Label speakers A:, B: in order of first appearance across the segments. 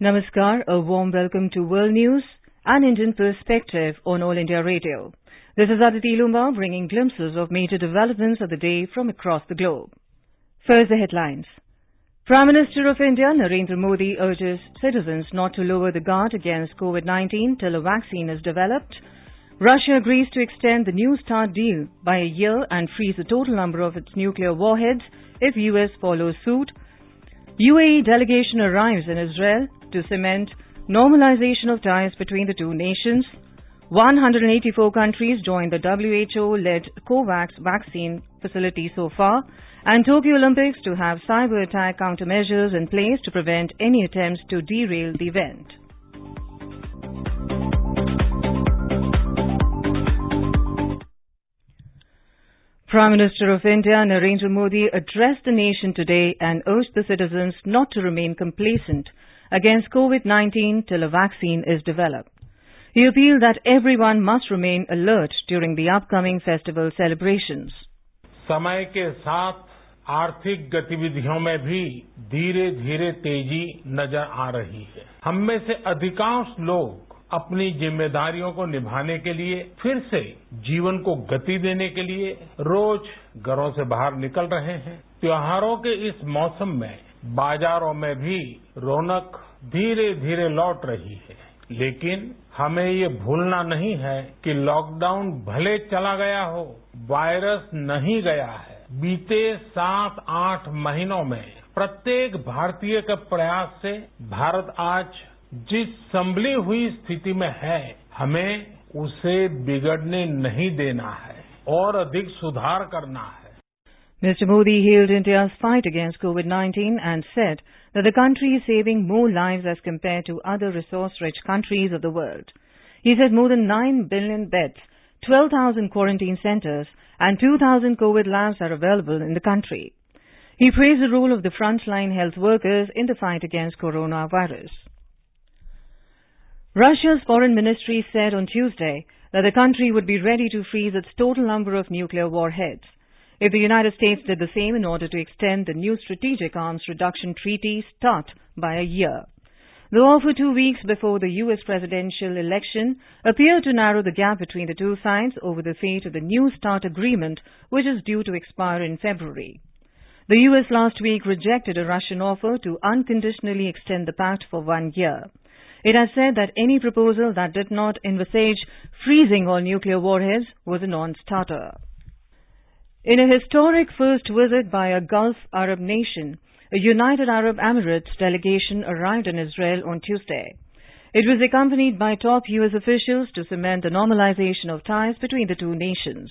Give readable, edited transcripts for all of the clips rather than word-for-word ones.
A: Namaskar, a warm welcome to World News, an Indian perspective on All India Radio. This is Aditi Lumba bringing glimpses of major developments of the day from across the globe. First, the headlines. Prime Minister of India, Narendra Modi, urges citizens not to lower the guard against COVID-19 till a vaccine is developed. Russia agrees to extend the New START deal by a year and freeze the total number of its nuclear warheads if US follows suit. UAE delegation arrives in Israel to cement normalization of ties between the two nations. 184 countries joined the WHO-led COVAX vaccine facility so far, and Tokyo Olympics to have cyber attack countermeasures in place to prevent any attempts to derail the event. Prime Minister of India, Narendra Modi, addressed the nation today and urged the citizens not to remain complacent against COVID-19 till a vaccine is developed. He appealed that everyone must remain alert during the upcoming festival celebrations.
B: समय के साथ आर्थिक गतिविधियों में भी धीरे धीरे तेजी नजर आ रही है। हम में से अधिकांश लोग अपनी जिम्मेदारियों को निभाने के लिए फिर से जीवन को गति देने के लिए रोज घरों से बाहर निकल रहे हैं। त्योहारों के इस मौसम में बाजारों में भी रौनक धीरे धीरे लौट रही है, लेकिन हमें ये भूलना नहीं है कि लॉकडाउन भले चला गया हो, वायरस नहीं गया है। बीते 7-8 महीनों में प्रत्येक भारतीय के प्रयास से भारत आज जिस संभली हुई स्थिति में है, हमें उसे बिगड़ने नहीं देना है और अधिक सुधार करना है।
A: Mr. Modi hailed India's fight against COVID-19 and said that the country is saving more lives as compared to other resource-rich countries of the world. He said more than 9 billion beds, 12,000 quarantine centers and 2,000 COVID labs are available in the country. He praised the role of the frontline health workers in the fight against coronavirus. Russia's foreign ministry said on Tuesday that the country would be ready to freeze its total number of nuclear warheads if the United States did the same in order to extend the new Strategic Arms Reduction Treaty START by a year. The offer 2 weeks before the U.S. presidential election appeared to narrow the gap between the two sides over the fate of the new START agreement, which is due to expire in February. The U.S. last week rejected a Russian offer to unconditionally extend the pact for 1 year. It has said that any proposal that did not envisage freezing all nuclear warheads was a non-starter. In a historic first visit by a Gulf Arab nation, a United Arab Emirates delegation arrived in Israel on Tuesday. It was accompanied by top U.S. officials to cement the normalization of ties between the two nations.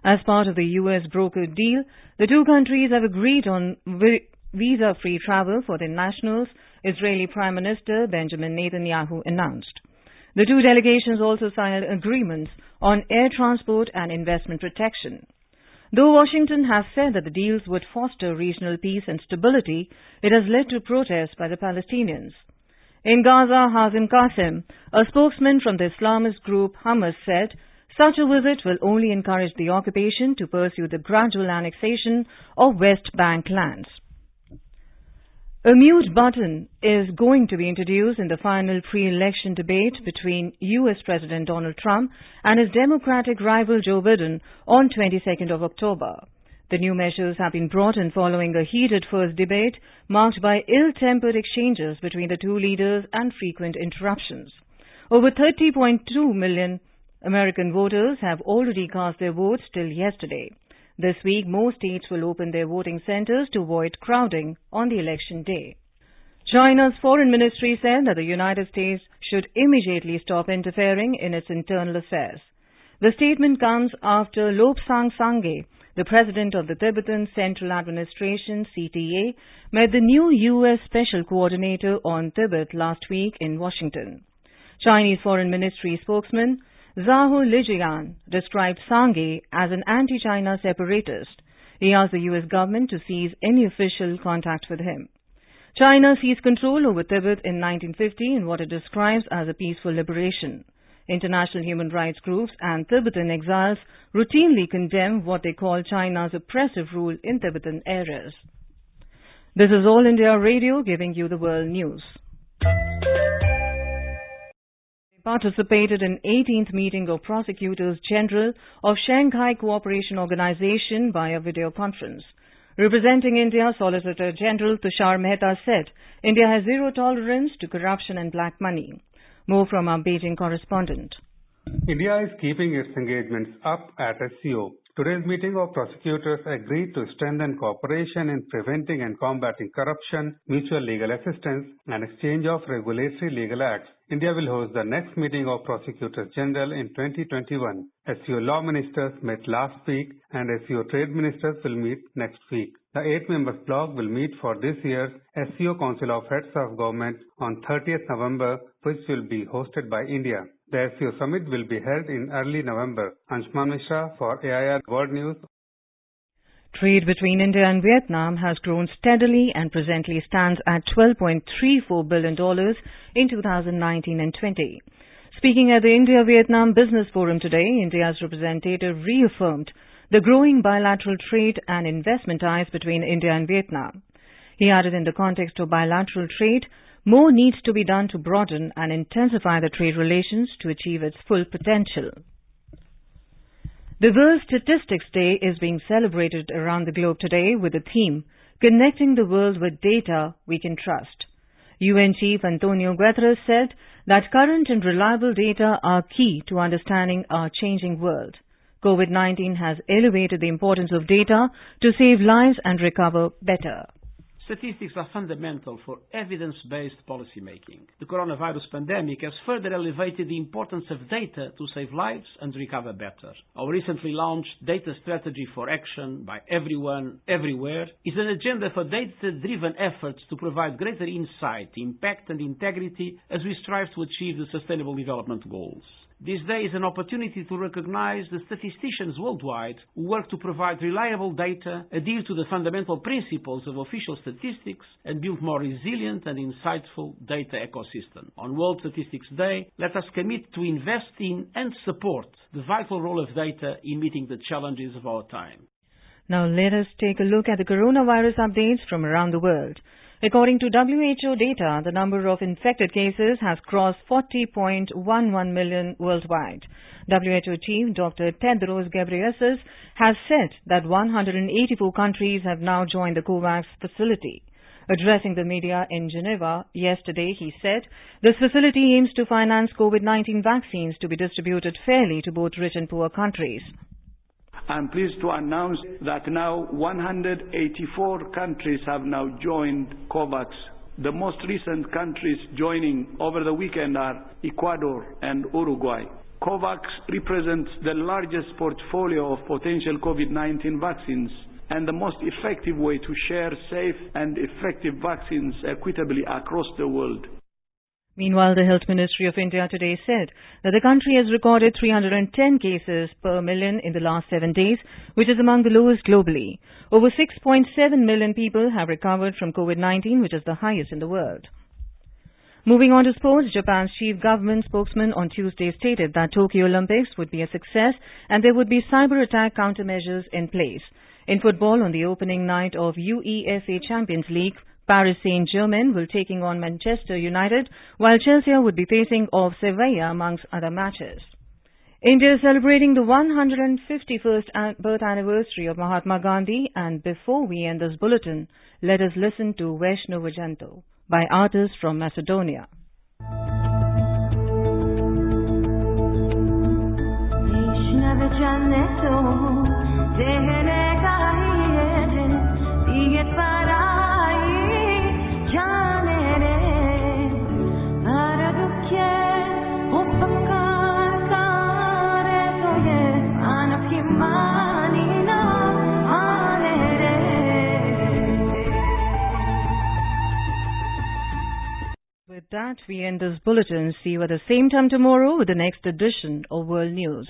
A: As part of the U.S. brokered deal, the two countries have agreed on visa-free travel for their nationals, Israeli Prime Minister Benjamin Netanyahu announced. The two delegations also signed agreements on air transport and investment protection. Though Washington has said that the deals would foster regional peace and stability, it has led to protests by the Palestinians. In Gaza, Hazim Qasim, a spokesman from the Islamist group Hamas, said such a visit will only encourage the occupation to pursue the gradual annexation of West Bank lands. A mute button is going to be introduced in the final pre-election debate between U.S. President Donald Trump and his Democratic rival Joe Biden on 22nd of October. The new measures have been brought in following a heated first debate marked by ill-tempered exchanges between the two leaders and frequent interruptions. Over 30.2 million American voters have already cast their votes till yesterday. This week, more states will open their voting centers to avoid crowding on the election day. China's foreign ministry said that the United States should immediately stop interfering in its internal affairs. The statement comes after Lobsang Sangye, the president of the Tibetan Central Administration, CTA, met the new U.S. Special Coordinator on Tibet last week in Washington. Chinese Foreign Ministry spokesman Zhao Lijian described Sangye as an anti-China separatist. He asked the U.S. government to cease any official contact with him. China seized control over Tibet in 1950 in what it describes as a peaceful liberation. International human rights groups and Tibetan exiles routinely condemn what they call China's oppressive rule in Tibetan areas. This is All India Radio giving you the world news. Participated in 18th meeting of Prosecutors General of Shanghai Cooperation Organization via video conference. Representing India, Solicitor General Tushar Mehta said India has zero tolerance to corruption and black money. More from our Beijing correspondent.
C: India is keeping its engagements up at SCO. Today's meeting of prosecutors agreed to strengthen cooperation in preventing and combating corruption, mutual legal assistance, and exchange of regulatory legal acts. India will host the next meeting of Prosecutors General in 2021. SCO law ministers met last week and SCO trade ministers will meet next week. The 8-member bloc will meet for this year's SCO Council of Heads of Government on 30th November, which will be hosted by India. The SCO summit will be held in early November. Anshuman Mishra for AIR World News.
A: Trade between India and Vietnam has grown steadily and presently stands at $12.34 billion in 2019 and 20. Speaking at the India-Vietnam Business Forum today, India's representative reaffirmed the growing bilateral trade and investment ties between India and Vietnam. He added in the context of bilateral trade, more needs to be done to broaden and intensify the trade relations to achieve its full potential. The World Statistics Day is being celebrated around the globe today with the theme, Connecting the World with Data We Can Trust. UN Chief Antonio Guterres said that current and reliable data are key to understanding our changing world. COVID-19 has elevated the importance of data to save lives and recover better.
D: Statistics are fundamental for evidence-based policy making. The coronavirus pandemic has further elevated the importance of data to save lives and recover better. Our recently launched Data Strategy for Action by Everyone, Everywhere is an agenda for data-driven efforts to provide greater insight, impact and integrity as we strive to achieve the Sustainable Development Goals. This day is an opportunity to recognize the statisticians worldwide who work to provide reliable data, adhere to the fundamental principles of official statistics, and build more resilient and insightful data ecosystem. On World Statistics Day, let us commit to invest in and support the vital role of data in meeting the challenges of our time.
A: Now let us take a look at the coronavirus updates from around the world. According to WHO data, the number of infected cases has crossed 40.11 million worldwide. WHO Chief Dr. Tedros Ghebreyesus has said that 184 countries have now joined the COVAX facility. Addressing the media in Geneva yesterday, he said this facility aims to finance COVID-19 vaccines to be distributed fairly to both rich and poor countries.
E: I'm pleased to announce that now 184 countries have now joined COVAX. The most recent countries joining over the weekend are Ecuador and Uruguay. COVAX represents the largest portfolio of potential COVID-19 vaccines and the most effective way to share safe and effective vaccines equitably across the world.
A: Meanwhile, the Health Ministry of India today said that the country has recorded 310 cases per million in the last 7 days, which is among the lowest globally. Over 6.7 million people have recovered from COVID-19, which is the highest in the world. Moving on to sports, Japan's chief government spokesman on Tuesday stated that Tokyo Olympics would be a success and there would be cyber attack countermeasures in place. In football, on the opening night of UEFA Champions League, Paris Saint-Germain will taking on Manchester United, while Chelsea would be facing off Sevilla amongst other matches. India is celebrating the 151st birth anniversary of Mahatma Gandhi, and before we end this bulletin, let us listen to Vaishnav Janto by artists from Macedonia. With that, we end this bulletin. See you at the same time tomorrow with the next edition of World News.